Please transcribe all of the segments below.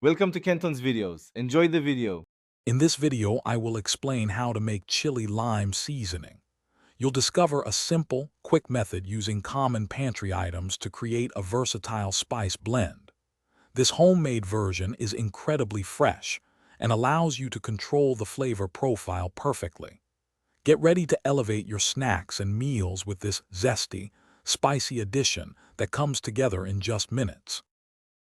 Welcome to Kenton's videos. Enjoy the video. In this video, I will explain how to make chili lime seasoning. You'll discover a simple, quick method using common pantry items to create a versatile spice blend. This homemade version is incredibly fresh and allows you to control the flavor profile perfectly. Get ready to elevate your snacks and meals with this zesty, spicy addition that comes together in just minutes.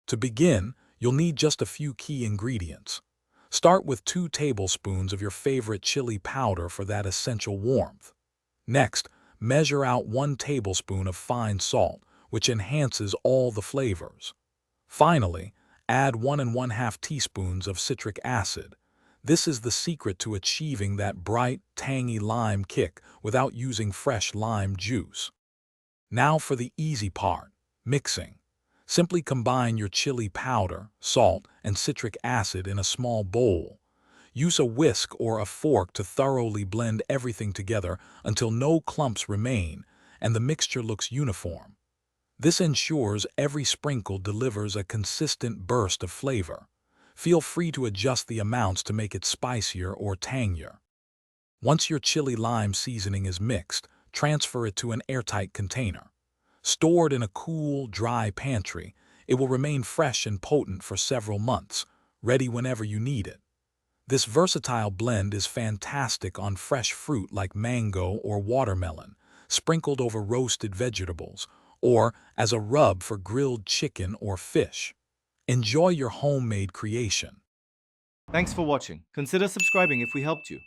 To begin, you'll need just a few key ingredients. Start with 2 tablespoons of your favorite chili powder for that essential warmth. Next, measure out 1 tablespoon of fine salt, which enhances all the flavors. Finally, add 1½ teaspoons of citric acid. This is the secret to achieving that bright, tangy lime kick without using fresh lime juice. Now for the easy part, mixing. Simply combine your chili powder, salt, and citric acid in a small bowl. Use a whisk or a fork to thoroughly blend everything together until no clumps remain and the mixture looks uniform. This ensures every sprinkle delivers a consistent burst of flavor. Feel free to adjust the amounts to make it spicier or tangier. Once your chili lime seasoning is mixed, transfer it to an airtight container. Stored in a cool, dry pantry, it will remain fresh and potent for several months, ready whenever you need it. This versatile blend is fantastic on fresh fruit like mango or watermelon, sprinkled over roasted vegetables, or as a rub for grilled chicken or fish. Enjoy your homemade creation. Thanks for watching. Consider subscribing if we helped you.